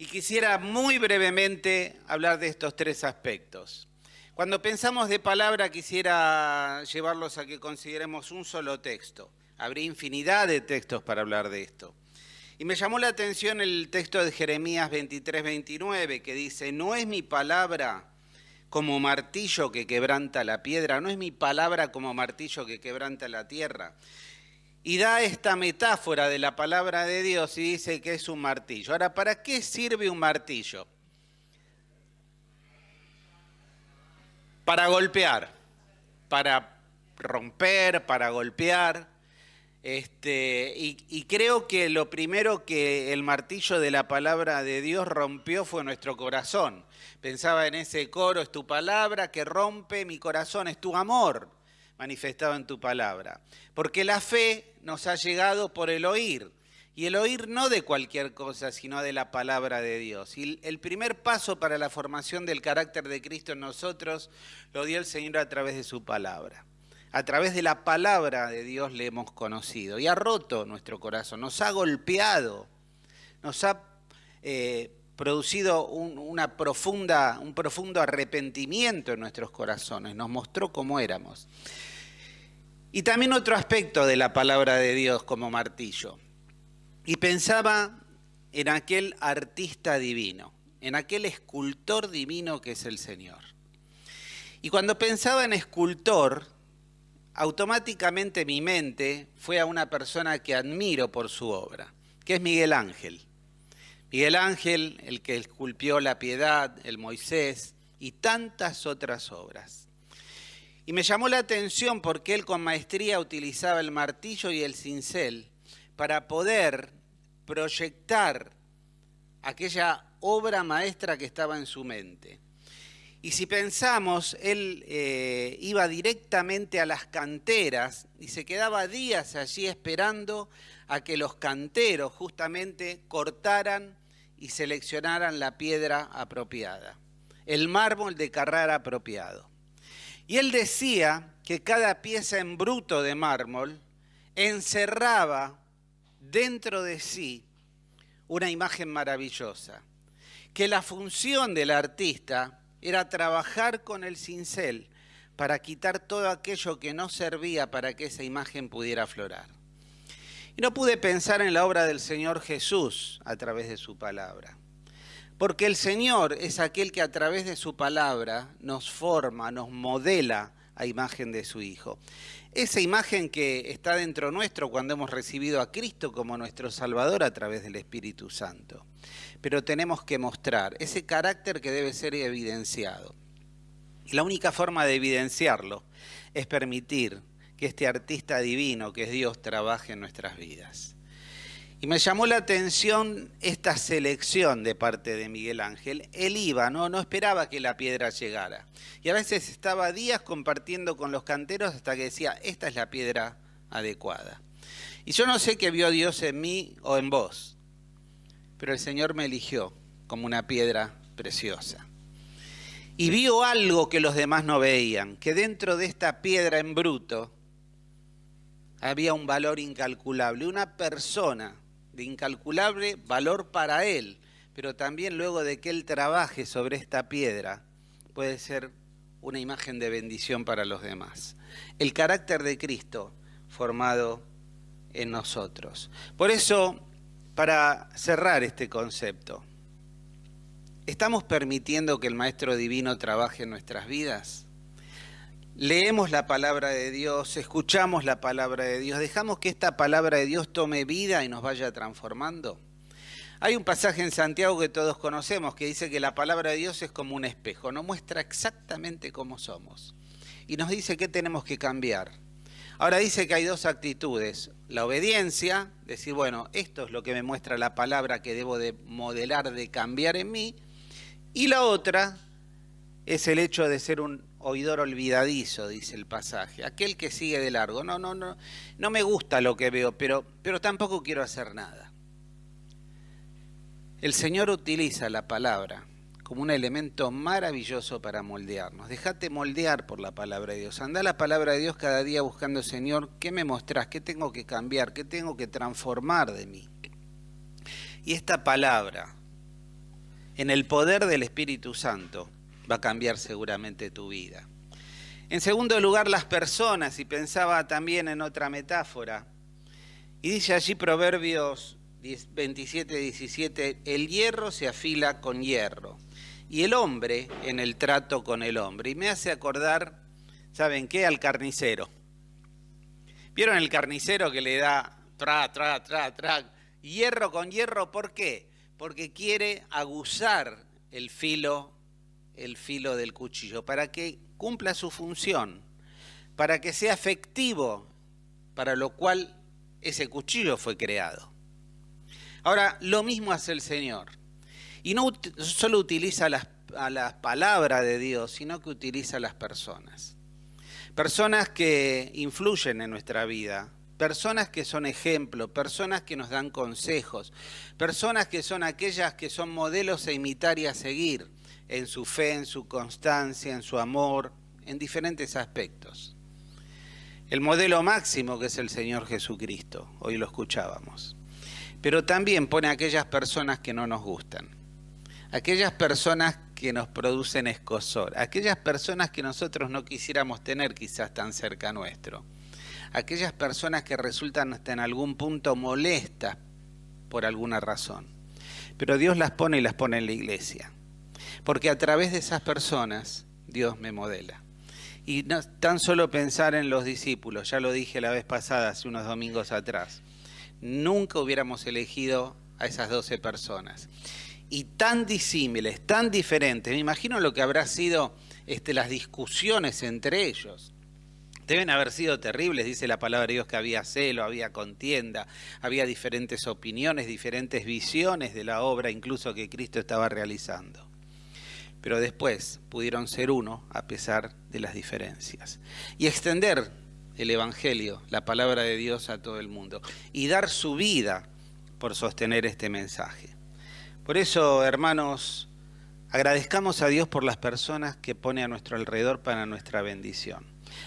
Y quisiera muy brevemente hablar de estos tres aspectos. Cuando pensamos de palabra, quisiera llevarlos a que consideremos un solo texto. Habría infinidad de textos para hablar de esto. Y me llamó la atención el texto de Jeremías 23-29, que dice: no es mi palabra como martillo que quebranta la piedra, no es mi palabra como martillo que quebranta la tierra. Y da esta metáfora de la palabra de Dios y dice que es un martillo. Ahora, ¿para qué sirve un martillo? Para golpear, para romper, para golpear. Y creo que lo primero que el martillo de la palabra de Dios rompió fue nuestro corazón. Pensaba en ese coro: es tu palabra que rompe mi corazón, es tu amor manifestado en tu palabra. Porque la fe nos ha llegado por el oír, y el oír no de cualquier cosa, sino de la palabra de Dios. Y el primer paso para la formación del carácter de Cristo en nosotros lo dio el Señor a través de su palabra. A través de la palabra de Dios le hemos conocido y ha roto nuestro corazón, nos ha golpeado, nos ha producido un profundo arrepentimiento en nuestros corazones, nos mostró cómo éramos. Y también otro aspecto de la palabra de Dios como martillo. Y pensaba en aquel artista divino, en aquel escultor divino que es el Señor. Y cuando pensaba en escultor, automáticamente mi mente fue a una persona que admiro por su obra, que es Miguel Ángel. Miguel Ángel, el que esculpió la Piedad, el Moisés y tantas otras obras. Y me llamó la atención porque él con maestría utilizaba el martillo y el cincel para poder proyectar aquella obra maestra que estaba en su mente. Y si pensamos, él iba directamente a las canteras y se quedaba días allí esperando a que los canteros justamente cortaran y seleccionaran la piedra apropiada, el mármol de Carrara apropiado. Y él decía que cada pieza en bruto de mármol encerraba dentro de sí una imagen maravillosa, que la función del artista era trabajar con el cincel para quitar todo aquello que no servía para que esa imagen pudiera aflorar. Y no pude pensar en la obra del Señor Jesús a través de su palabra, porque el Señor es aquel que a través de su palabra nos forma, nos modela a imagen de su Hijo. Esa imagen que está dentro nuestro cuando hemos recibido a Cristo como nuestro Salvador a través del Espíritu Santo. Pero tenemos que mostrar ese carácter que debe ser evidenciado. Y la única forma de evidenciarlo es permitir que este artista divino que es Dios trabaje en nuestras vidas. Y me llamó la atención esta selección de parte de Miguel Ángel. Él iba, no esperaba que la piedra llegara. Y a veces estaba días compartiendo con los canteros hasta que decía: esta es la piedra adecuada. Y yo no sé qué vio Dios en mí o en vos, pero el Señor me eligió como una piedra preciosa. Y vio algo que los demás no veían, que dentro de esta piedra en bruto había un valor incalculable, una persona de incalculable valor para él, pero también luego de que él trabaje sobre esta piedra, puede ser una imagen de bendición para los demás. El carácter de Cristo formado en nosotros. Por eso, para cerrar este concepto, ¿estamos permitiendo que el Maestro Divino trabaje en nuestras vidas? Leemos la palabra de Dios, escuchamos la palabra de Dios, dejamos que esta palabra de Dios tome vida y nos vaya transformando. Hay un pasaje en Santiago que todos conocemos que dice que la palabra de Dios es como un espejo, nos muestra exactamente cómo somos y nos dice qué tenemos que cambiar. Ahora dice que hay dos actitudes: la obediencia, decir, bueno, esto es lo que me muestra la palabra que debo de modelar, de cambiar en mí, y la otra es el hecho de ser un oidor olvidadizo, dice el pasaje, aquel que sigue de largo. No me gusta lo que veo, pero tampoco quiero hacer nada. El Señor utiliza la palabra como un elemento maravilloso para moldearnos. Déjate moldear por la palabra de Dios. Anda a la palabra de Dios cada día buscando: Señor, ¿qué me mostrás? ¿Qué tengo que cambiar? ¿Qué tengo que transformar de mí? Y esta palabra en el poder del Espíritu Santo, va a cambiar seguramente tu vida. En segundo lugar, las personas, y pensaba también en otra metáfora. Y dice allí Proverbios 27:17, el hierro se afila con hierro, y el hombre en el trato con el hombre. Y me hace acordar, ¿saben qué? Al carnicero. ¿Vieron el carnicero que le da hierro con hierro? ¿Por qué? Porque quiere aguzar el filo del cuchillo, para que cumpla su función, para que sea efectivo, para lo cual ese cuchillo fue creado. Ahora, lo mismo hace el Señor. Y no solo utiliza a la palabra de Dios, sino que utiliza a las personas. Personas que influyen en nuestra vida, personas que son ejemplo, personas que nos dan consejos, personas que son aquellas que son modelos a imitar y a seguir en su fe, en su constancia, en su amor, en diferentes aspectos. El modelo máximo que es el Señor Jesucristo, hoy lo escuchábamos. Pero también pone a aquellas personas que no nos gustan, aquellas personas que nos producen escozor, aquellas personas que nosotros no quisiéramos tener quizás tan cerca nuestro, aquellas personas que resultan hasta en algún punto molestas por alguna razón. Pero Dios las pone y las pone en la iglesia, porque a través de esas personas Dios me modela. Y no tan solo pensar en los discípulos, ya lo dije la vez pasada, hace unos domingos atrás, nunca hubiéramos elegido a esas 12 personas. Y tan disímiles, tan diferentes, me imagino lo que habrá sido las discusiones entre ellos. Deben haber sido terribles, dice la palabra de Dios, que había celo, había contienda, había diferentes opiniones, diferentes visiones de la obra incluso que Cristo estaba realizando. Pero después pudieron ser uno a pesar de las diferencias. Y extender el Evangelio, la palabra de Dios a todo el mundo. Y dar su vida por sostener este mensaje. Por eso, hermanos, agradezcamos a Dios por las personas que pone a nuestro alrededor para nuestra bendición.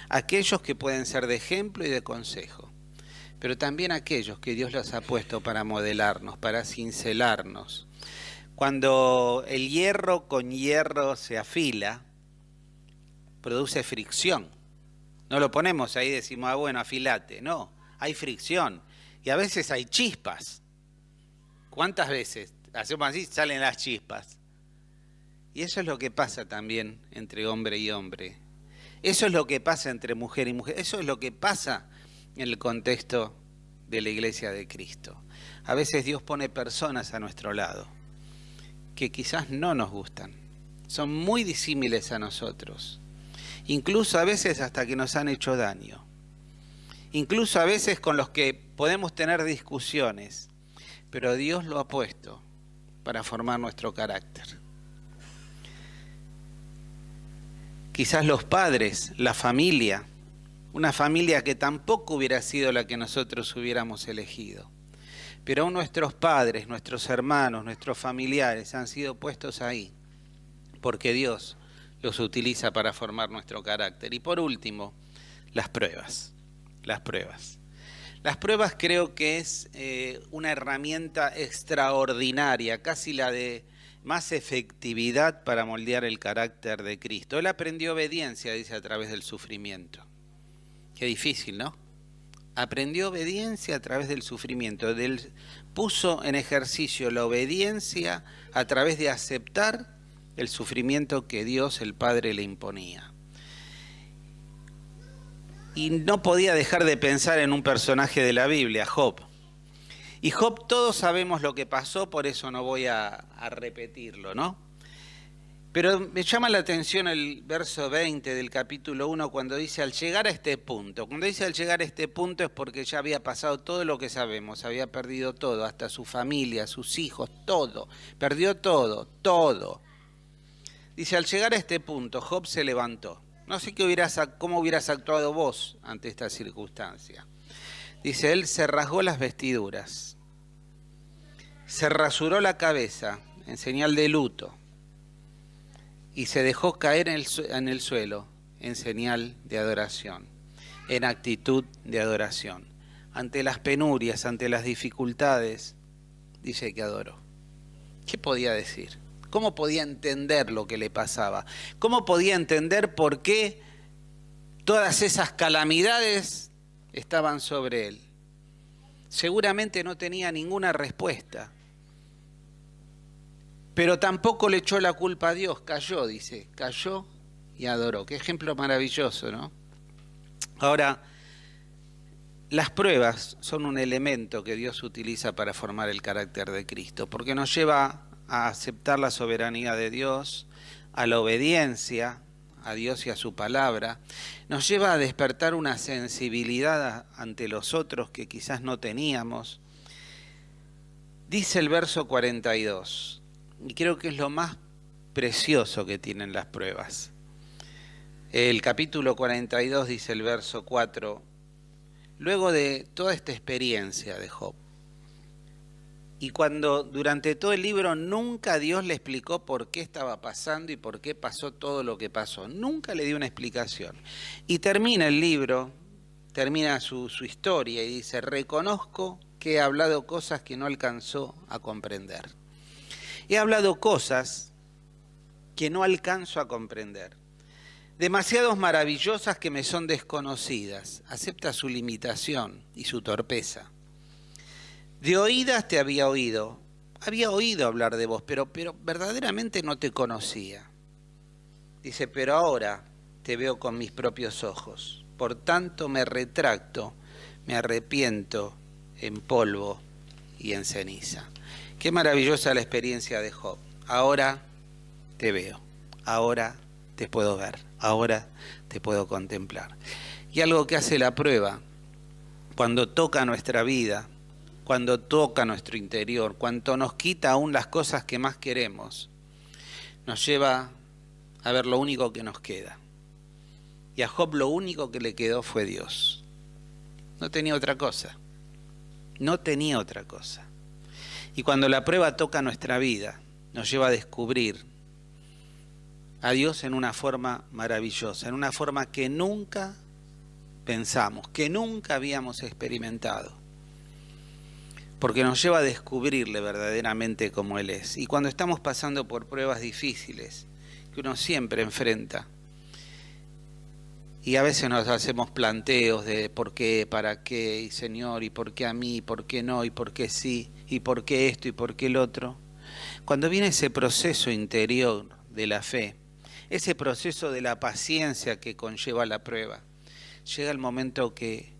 Aquellos que pueden ser de ejemplo y de consejo. Pero también aquellos que Dios los ha puesto para modelarnos, para cincelarnos. Cuando el hierro con hierro se afila, produce fricción. No lo ponemos ahí y decimos, bueno, afilate. No, hay fricción. Y a veces hay chispas. ¿Cuántas veces hacemos así, salen las chispas? Y eso es lo que pasa también entre hombre y hombre. Eso es lo que pasa entre mujer y mujer. Eso es lo que pasa en el contexto de la Iglesia de Cristo. A veces Dios pone personas a nuestro lado que quizás no nos gustan, son muy disímiles a nosotros, incluso a veces hasta que nos han hecho daño, incluso a veces con los que podemos tener discusiones, pero Dios lo ha puesto para formar nuestro carácter. Quizás los padres, la familia, una familia que tampoco hubiera sido la que nosotros hubiéramos elegido. Pero aún nuestros padres, nuestros hermanos, nuestros familiares han sido puestos ahí, porque Dios los utiliza para formar nuestro carácter. Y por último, las pruebas. Las pruebas. Las pruebas creo que es una herramienta extraordinaria, casi la de más efectividad para moldear el carácter de Cristo. Él aprendió obediencia, dice, a través del sufrimiento. Qué difícil, ¿no? Aprendió obediencia a través del sufrimiento. Puso en ejercicio la obediencia a través de aceptar el sufrimiento que Dios, el Padre, le imponía. Y no podía dejar de pensar en un personaje de la Biblia, Job. Y Job, todos sabemos lo que pasó, por eso no voy a repetirlo, ¿no? Pero me llama la atención el verso 20 del capítulo 1 cuando dice al llegar a este punto. Cuando dice al llegar a este punto es porque ya había pasado todo lo que sabemos, había perdido todo, hasta su familia, sus hijos, todo. Perdió todo, todo. Dice, al llegar a este punto, Job se levantó. No sé cómo hubieras actuado vos ante esta circunstancia. Dice, él se rasgó las vestiduras, se rasuró la cabeza en señal de luto, y se dejó caer en el suelo en señal de adoración, en actitud de adoración. Ante las penurias, ante las dificultades, dice que adoró. ¿Qué podía decir? ¿Cómo podía entender lo que le pasaba? ¿Cómo podía entender por qué todas esas calamidades estaban sobre él? Seguramente no tenía ninguna respuesta. Pero tampoco le echó la culpa a Dios, cayó, dice, cayó y adoró. Qué ejemplo maravilloso, ¿no? Ahora, las pruebas son un elemento que Dios utiliza para formar el carácter de Cristo, porque nos lleva a aceptar la soberanía de Dios, a la obediencia a Dios y a su palabra, nos lleva a despertar una sensibilidad ante los otros que quizás no teníamos. Dice el verso 42, y creo que es lo más precioso que tienen las pruebas. El capítulo 42 dice el verso 4, luego de toda esta experiencia de Job, y cuando durante todo el libro nunca Dios le explicó por qué estaba pasando y por qué pasó todo lo que pasó, nunca le dio una explicación. Y termina el libro, termina su historia y dice, reconozco que he hablado cosas que no alcanzó a comprender. He hablado cosas que no alcanzo a comprender. Demasiados maravillosas que me son desconocidas. Acepta su limitación y su torpeza. De oídas te había oído hablar de vos, pero verdaderamente no te conocía. Dice, pero ahora te veo con mis propios ojos. Por tanto me retracto, me arrepiento en polvo y en ceniza. Qué maravillosa la experiencia de Job. Ahora te veo, ahora te puedo ver, ahora te puedo contemplar. Y algo que hace la prueba, cuando toca nuestra vida, cuando toca nuestro interior, cuando nos quita aún las cosas que más queremos, nos lleva a ver lo único que nos queda. Y a Job lo único que le quedó fue Dios. No tenía otra cosa. No tenía otra cosa. Y cuando la prueba toca nuestra vida, nos lleva a descubrir a Dios en una forma maravillosa, en una forma que nunca pensamos, que nunca habíamos experimentado. Porque nos lleva a descubrirle verdaderamente como Él es. Y cuando estamos pasando por pruebas difíciles, que uno siempre enfrenta, y a veces nos hacemos planteos de por qué, para qué, y Señor, y por qué a mí, y por qué no, y por qué sí, y por qué esto, y por qué el otro. Cuando viene ese proceso interior de la fe, ese proceso de la paciencia que conlleva la prueba, llega el momento que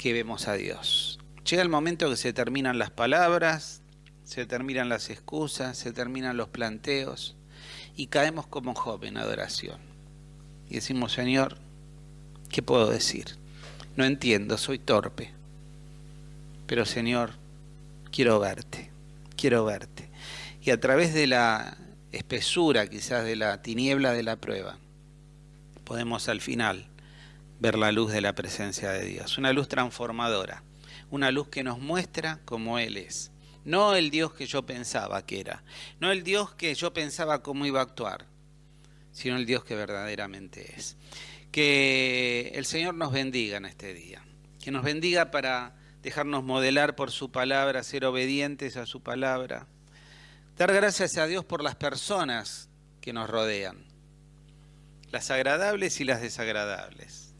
vemos a Dios. Llega el momento que se terminan las palabras, se terminan las excusas, se terminan los planteos y caemos como Job en adoración. Y decimos, Señor, ¿qué puedo decir? No entiendo, soy torpe. Pero Señor, quiero verte, quiero verte. Y a través de la espesura, quizás de la tiniebla de la prueba, podemos al final ver la luz de la presencia de Dios. Una luz transformadora. Una luz que nos muestra cómo Él es. No el Dios que yo pensaba que era. No el Dios que yo pensaba cómo iba a actuar. Sino el Dios que verdaderamente es. Que el Señor nos bendiga en este día. Que nos bendiga para dejarnos modelar por su palabra, ser obedientes a su palabra. Dar gracias a Dios por las personas que nos rodean. Las agradables y las desagradables.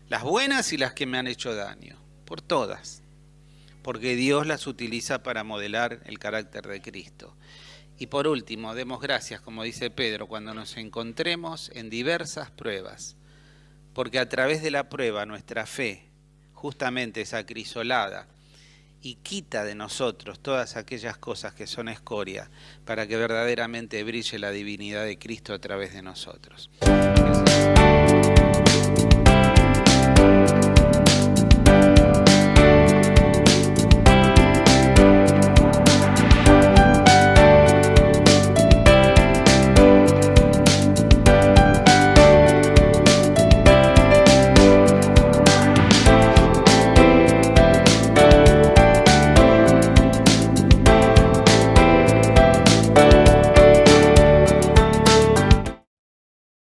Las buenas y las que me han hecho daño. Por todas, porque Dios las utiliza para modelar el carácter de Cristo. Y por último, demos gracias, como dice Pedro, cuando nos encontremos en diversas pruebas, porque a través de la prueba nuestra fe justamente es acrisolada y quita de nosotros todas aquellas cosas que son escoria, para que verdaderamente brille la divinidad de Cristo a través de nosotros. Gracias.